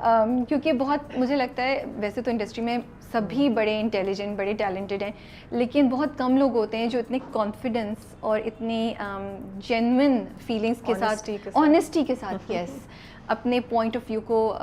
کیونکہ بہت مجھے لگتا ہے ویسے تو انڈسٹری میں سبھی بڑے انٹیلیجنٹ بڑے ٹیلنٹڈ ہیں, لیکن بہت کم لوگ ہوتے ہیں جو اتنے کانفیڈنس اور اتنی جینوئن فیلنگس کے ساتھ, آنیسٹی کے ساتھ یس اپنے پوائنٹ آف ویو کو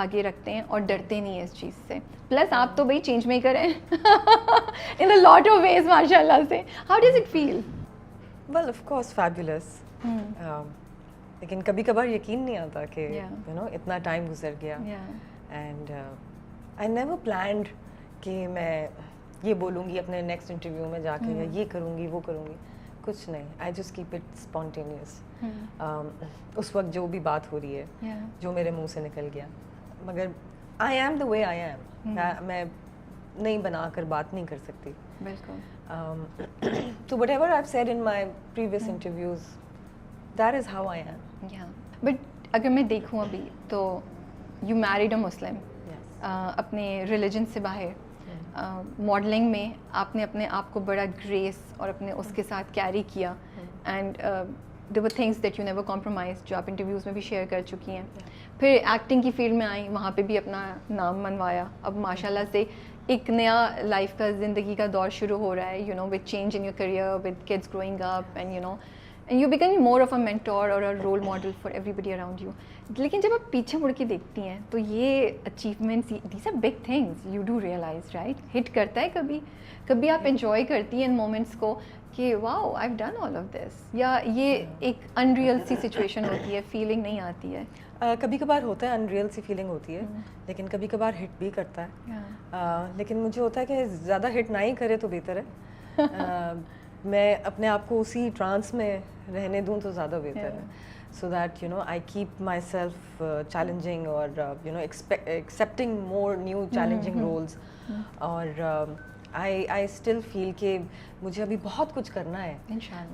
آگے رکھتے ہیں اور ڈرتے نہیں ہیں اس چیز سے. پلس آپ تو بھائی چینج میکر ہیں ان اے لاٹ آف ویز ماشاء اللہ سے. How does it feel? Well of course fabulous, لیکن کبھی کبھار یقین نہیں آتا کہ یو نو اتنا ٹائم گزر گیا. اینڈ آئی نیور پلانڈ کہ میں یہ بولوں گی اپنے نیکسٹ انٹرویو میں جا کے, یا یہ کروں گی وہ کروں گی, کچھ نہیں. I just keep it spontaneous. اس وقت جو بھی بات ہو رہی ہے, جو میرے منہ سے نکل گیا. مگر I am the way I M, میں نہیں بنا کر بات نہیں کر سکتی. بالکل. So whatever I've said in my previous interviews, that is how I am. Yeah. But اگر میں دیکھوں ابھی تو you married a Muslim. اپنے ریلیجن سے باہر, ماڈلنگ میں آپ نے اپنے آپ کو بڑا گریس اور اپنے اس کے ساتھ کیری کیا, and there were things that you never compromised, جو آپ انٹرویوز میں بھی شیئر کر چکی ہیں. پھر ایکٹنگ کی فیلڈ میں آئیں, وہاں پہ بھی اپنا نام منوایا. اب ماشاء اللہ سے ایک نیا لائف کا, زندگی کا دور شروع ہو رہا ہے, you know, with change in your career, with kids growing up, and you know, and you becoming more of a mentor اور a role model for everybody around you. لیکن جب آپ پیچھے مڑ کے دیکھتی ہیں تو یہ achievements, these are big things, you do realise right, hit کرتا ہے کبھی کبھی آپ انجوائے کرتی ہیں ان مومنٹس کو کہ واؤ آئی ڈن آل آف دس, یا یہ ایک انریئل سی سچویشن ہوتی ہے, فیلنگ نہیں آتی ہے؟ کبھی کبھار ہوتا ہے, انریئل سی فیلنگ ہوتی ہے, لیکن کبھی کبھار ہٹ بھی کرتا ہے. لیکن مجھے ہوتا ہے کہ زیادہ ہٹ نہ ہی کرے تو بہتر ہے. میں اپنے آپ کو اسی ٹرانس میں رہنے دوں تو زیادہ بہتر ہے, so that you know I keep myself challenging, اور you know accepting more new challenging roles. اور آئی اسٹل فیل کہ مجھے ابھی بہت کچھ کرنا ہے.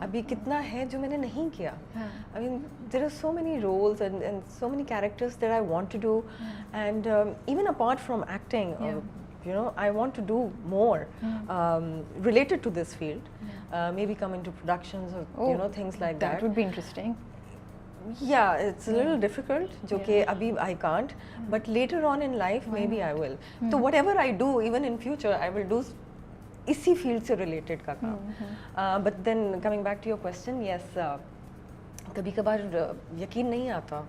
ابھی کتنا ہے جو میں نے نہیں کیا. I mean, there are so many roles and so many characters that I want to do, and even apart from acting, you know, I want to do more related to this field. Maybe come into productions or you know, things like that. That would be interesting. Yeah, it's a little difficult, jo ke abhi I can't, but later on in life maybe I will. So whatever I do, even in future, I will do اسی field سے related کا کام. But then coming back to your question, yes کبھی کبھار یقین نہیں آتا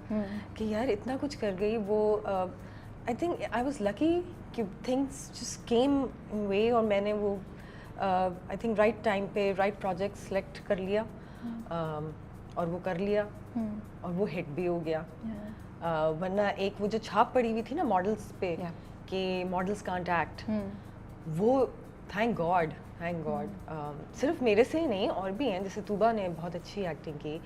کہ یار اتنا کچھ کر گئی. وہ I think I was lucky کہ تھنگس جسٹ کیم ان وے, اور میں نے وہ آئی تھنک رائٹ ٹائم پہ رائٹ پروجیکٹ سلیکٹ کر لیا, اور وہ کر لیا, اور وہ ہٹ بھی ہو گیا. ورنہ ایک وہ جو چھاپ پڑی ہوئی تھی نا ماڈلس پہ کہ ماڈلس کانٹ ایکٹ, وہ تھینک گاڈ صرف میرے سے ہی نہیں, اور بھی ہیں, جیسے طوبا نے بہت اچھی ایکٹنگ کی,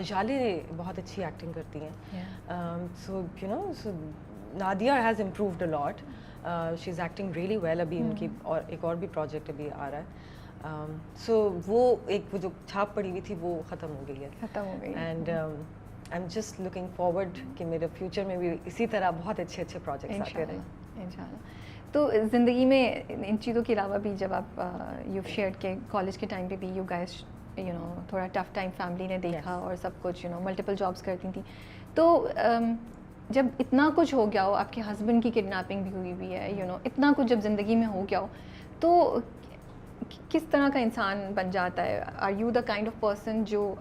جالے بہت اچھی ایکٹنگ کرتی ہیں. So you know, so Nadia has improved a lot, she is acting really well. ابھی ان کی اور ایک اور بھی پروجیکٹ ابھی آ رہا ہے. سو وہ ایک وہ جو چھاپ پڑی ہوئی تھی وہ ختم ہو گئی ہے. And I am just looking forward کہ میرے فیوچر میں بھی اسی طرح بہت اچھے اچھے پروجیکٹس آتے رہیں انشاءاللہ. تو زندگی میں ان چیزوں کے علاوہ بھی جب آپ یو شیئرڈ کہ کالج کے ٹائم پہ بھی یو گائز یو نو تھوڑا ٹف ٹائم فیملی نے دیکھا, اور سب کچھ یو نو ملٹیپل جابس کرتی تھیں, تو جب اتنا کچھ ہو گیا ہو, آپ کے ہسبینڈ کی کڈنیپنگ بھی ہوئی ہوئی ہے, یو نو اتنا کچھ جب زندگی میں ہو گیا ہو, تو کس طرح کا انسان بن جاتا ہے؟ Are you the kind of person جو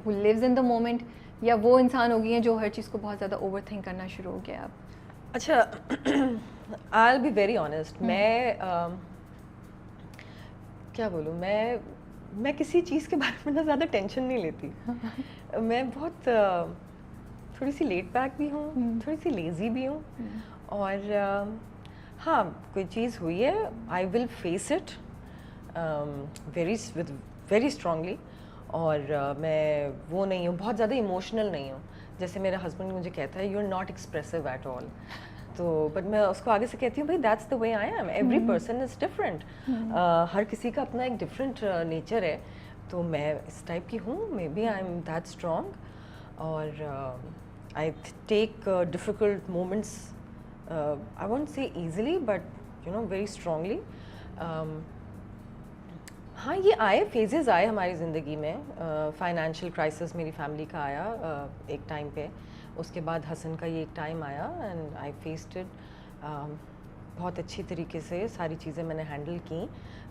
ہو لیوز ان دا مومنٹ, یا وہ انسان ہو گئی ہیں جو ہر چیز کو بہت زیادہ اوور تھنک کرنا شروع ہو گیا اب؟ اچھا, I'll be very honest, میں کیا بولوں, میں کسی چیز کے بارے میں نا زیادہ ٹینشن نہیں لیتی. میں بہت تھوڑی سی لیٹ بیک بھی ہوں, تھوڑی سی لیزی بھی ہوں, اور ہاں کوئی چیز ہوئی ہے I will face it very strongly. اور میں وہ نہیں ہوں, بہت زیادہ ایموشنل نہیں ہوں. جیسے میرا ہسبینڈ مجھے کہتا ہے you are not expressive at all, تو بٹ میں اس کو آگے سے کہتی ہوں بھائی that's the way I am, every person is different, ہر کسی کا اپنا ایک ڈفرینٹ نیچر ہے. تو میں اس ٹائپ کی ہوں, maybe I am that strong, اور I take difficult moments, I won't say easily but you know very strongly. ہاں یہ آئے فیزز آئے ہماری زندگی میں, فائنینشیل کرائسس میری فیملی کا آیا ایک ٹائم پہ, اس کے بعد حسن کا یہ ایک ٹائم آیا اینڈ آئی فیسڈ اٹ. بہت اچھی طریقے سے ساری چیزیں میں نے ہینڈل کی.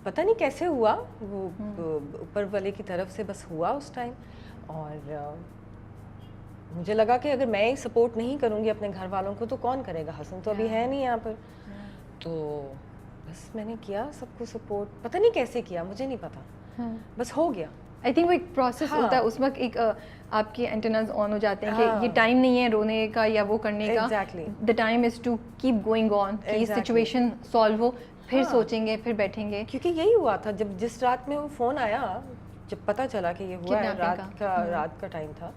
پتہ نہیں کیسے ہوا, وہ اوپر والے کی طرف سے بس ہوا اس ٹائم. اور مجھے لگا کہ اگر میں سپورٹ نہیں کروں گی اپنے گھر والوں کو تو کون کرے گا, حسن تو ابھی ہے نہیں یہاں پر. تو بس میں نے کیا سب کو سپورٹ, پتہ نہیں کیسے کیا, مجھے نہیں پتا, بس ہو گیا. آئی تھنک وہ ایک پروسیس ہوتا ہے, اس وقت ایک آپ کے اینٹیناز آن ہو جاتے ہیں کہ یہ ٹائم نہیں ہے رونے کا یا وہ کرنے کا, the time is to keep going on, کہ سچویشن سالو ہو, پھر سوچیں گے, پھر بیٹھیں گے. کیونکہ یہی ہوا تھا جب جس رات میں وہ فون آیا, جب پتہ چلا کہ یہ ہوا ہے, رات کا ٹائم تھا.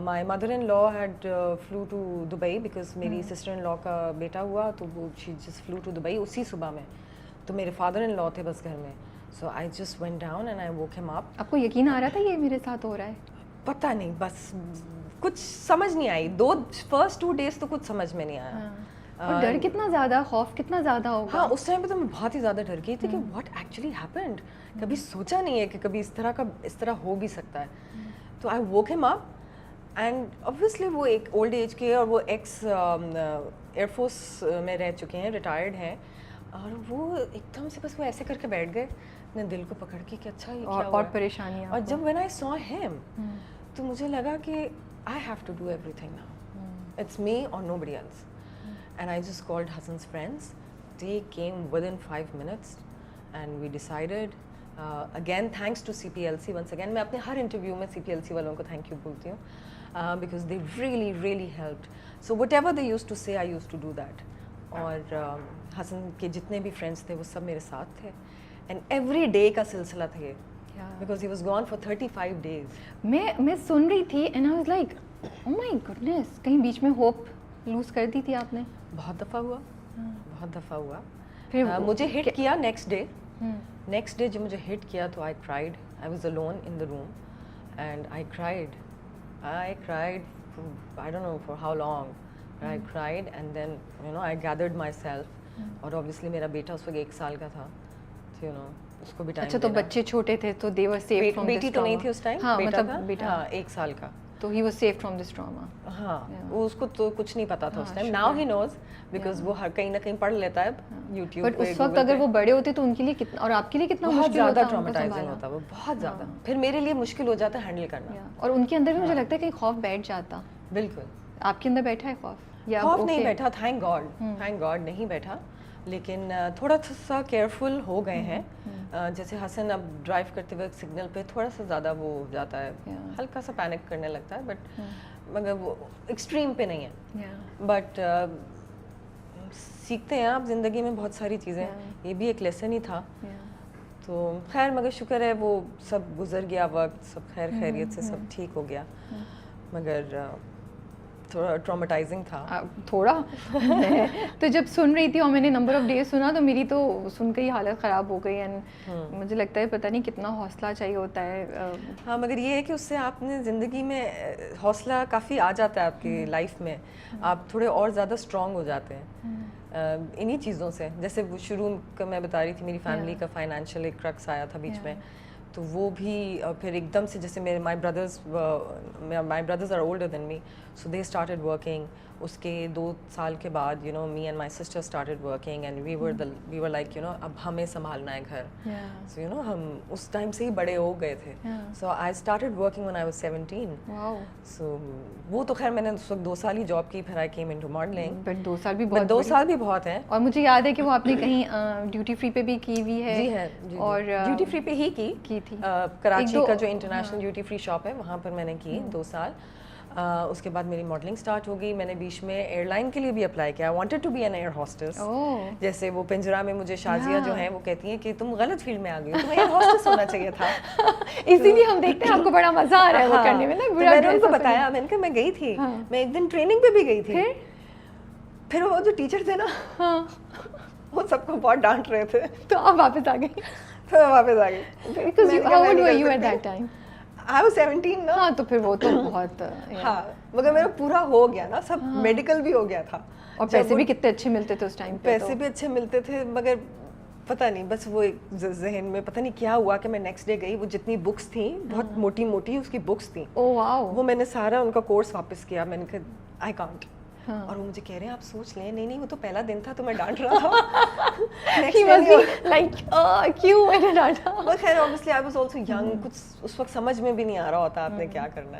My mother in law had flew to Dubai because میری سسٹر ان لا کا بیٹا ہوا, تو وہ she just flew to Dubai اسی صبح میں. تو میرے فادر ان لا تھے بس گھر میں. So I just went down and I woke him up. آپ کو یقین آ رہا تھا یہ میرے ساتھ ہو رہا ہے؟ پتہ نہیں, بس کچھ سمجھ نہیں آئی. فرسٹ 2 days تو کچھ سمجھ میں نہیں آیا. اور ڈر کتنا زیادہ, خوف کتنا زیادہ ہوگا. ہاں اس ٹائم پہ تو میں بہت ہی زیادہ ڈر گئی تھی کہ واٹ ایکچولی ہیپنڈ. کبھی سوچا نہیں ہے کہ کبھی اس طرح ہو بھی سکتا ہے. تو آئی woke him up and obviously وہ ایک اولڈ ایج کے, اور وہ ایکس ایئر فورس میں رہ چکے ہیں, ریٹائرڈ ہیں, اور وہ ایک دم سے بس وہ ایسے کر کے بیٹھ گئے اپنے دل کو پکڑ کے کہ اچھا یہ کیا ہوا. اور پریشانی. اور جب when I saw him تو مجھے لگا کہ I have to do everything now. It's me or nobody else. And I just called Hassan's friends. They came within 5 minutes and we decided, again thanks to CPLC once again. میں اپنے ہر interview میں CPLC والوں کو thank you بولتی ہوں, because they really helped. So whatever they used to say, I used to do that. اور حسن کے جتنے بھی فرینڈس تھے وہ سب میرے ساتھ تھے. اینڈ ایوری ڈے کا سلسلہ تھا یہ, because he was gone for 35 days. میں سن رہی تھی and I was like oh my goodness, کہیں بیچ میں ہوپ لوز کر دی تھی آپ نے؟ بہت دفعہ ہوا. پھر مجھے ہٹ کیا نیکسٹ ڈے جب مجھے ہٹ کیا تو I cried. I was alone in the room and I cried. I don't know for how long. I cried and then I gathered myself. اور obviously میرا بیٹا اس وقت 1 سال کا تھا, اس کو بھی ٹائم. اچھا تو بچے چھوٹے تھے تو they were safe from this trauma. بیٹی تو نہیں تھی اس ٹائم, بیٹا تھا 1 سال کا. تو he was safe from this trauma. ہاں وہ اس کو تو کچھ نہیں پتا تھا اس time. now he knows because وہ ہر کہیں نہ کہیں پڑھ لیتا ہے YouTube پہ. بٹ اس وقت اگر وہ بڑے ہوتے تو ان کے لیے کتنا, اور آپ کے لیے کتنا بہت مشکل ہوتا, زیادہ ٹرامیٹائزنگ ہوتا وہ, بہت زیادہ. پھر میرے لیے مشکل ہو جاتا ہے ہینڈل کرنا. اور ان کے اندر بھی مجھے لگتا ہے کہ خوف بیٹھ جاتا. بالکل. آپ کے اندر بیٹھا ہے خوف؟ خوف نہیں بیٹھا, تھینک گاڈ نہیں بیٹھا, لیکن تھوڑا سا کیئرفل ہو گئے ہیں. جیسے حسن اب ڈرائیو کرتے وقت سگنل پہ تھوڑا سا زیادہ وہ ہو جاتا ہے, ہلکا سا پینک کرنے لگتا ہے, بٹ مگر وہ ایکسٹریم پہ نہیں ہے. بٹ سیکھتے ہیں آپ زندگی میں بہت ساری چیزیں, یہ بھی ایک لیسن ہی تھا. تو خیر مگر شکر ہے وہ سب گزر گیا وقت, سب خیر خیریت سے سب ٹھیک ہو گیا. مگر تھوڑا ٹرامیٹائزنگ تھا تھوڑا. تو جب سن رہی تھی اور میں نے نمبر آف ڈیز سنا تو میری تو سن کے ہی حالت خراب ہو گئی. اینڈ مجھے لگتا ہے پتہ نہیں کتنا حوصلہ چاہیے ہوتا ہے. ہاں مگر یہ ہے کہ اس سے آپ نے زندگی میں حوصلہ کافی آ جاتا ہے آپ کی لائف میں, آپ تھوڑے اور زیادہ اسٹرانگ ہو جاتے ہیں انہی چیزوں سے. جیسے وہ شروع کا میں بتا رہی تھی, میری فیملی کا فائنینشیل ایک کرکس آیا تھا بیچ میں, تو وہ بھی پھر ایک دم سے جیسے میرے my brothers are older than me, so they started working. اس کے 2 سال کے بعد me and my sister started working and we were like اب ہمیں سنبھالنا ہے گھر. سو ہم اس ٹائم سے ہی بڑے ہو گئے تھے. So I started working when I was 17. So وہ تو خیر میں نے اس وقت 2 سال ہی جاب کی, پھر I came into modelling. But 2 سال بھی 2 سال بھی بہت ہیں. اور مجھے یاد ہے کہ وہ آپ نے کہیں ڈیوٹی فری پہ بھی کی ہوئی ہے. جی ہے, اور ڈیوٹی فری پہ ہی کی تھی. کراچی کا جو انٹرنیشنل ڈیوٹی فری شاپ ہے وہاں پر میں نے کی 2 سال. اس کے بعد میری ماڈلنگ اسٹارٹ ہو گئی. میں نے بیچ میں ایئر لائن کے لیے بھی اپلائی کیا. I wanted to be an air hostess. جیسے وہ پنجرا میں مجھے شازیہ جو ہیں وہ کہتی ہیں کہ تم غلط فیلڈ میں آ گئی, تمہیں ایئر ہوسٹس ہونا چاہیے تھا. اسی لیے ہم دیکھتے ہیں آپ کو بڑا مزہ آ رہا ہے وہ کرنے میں نا. میں نے ان کو بتایا, میں نے کہا میں گئی تھی, میں ایک دن ٹریننگ پہ بھی گئی تھی. پھر وہ جو ٹیچر تھے نا وہ سب کو بہت ڈانٹ رہے تھے, تو آپ واپس آ گئی. تو میں واپس آ گئی. How old were you at that time? I was 17 نا. ہاں تو پھر وہ تو بہت. ہاں مگر میرا پورا ہو گیا نا, سب میڈیکل بھی ہو گیا تھا. اور پیسے بھی کتنے اچھے ملتے تھے اس ٹائم پہ. پیسے بھی اچھے ملتے تھے, مگر پتہ نہیں بس وہ ذہن میں پتہ نہیں کیا ہوا کہ میں نیکسٹ ڈے گئی, وہ جتنی بکس تھیں بہت موٹی موٹی اس کی بکس تھیں, وہ میں نے سارا ان کا کورس واپس کیا. میں نے کہا آئی کانٹ. اور وہ مجھے کہہ رہے ہیں آپ سوچ لیں. نہیں وہ تو پہلا دن تھا تو میں ڈانٹ رہا تھا. خیر obviously I was also young, کچھ اس وقت سمجھ میں بھی نہیں آ رہا ہوتا آپ نے کیا کرنا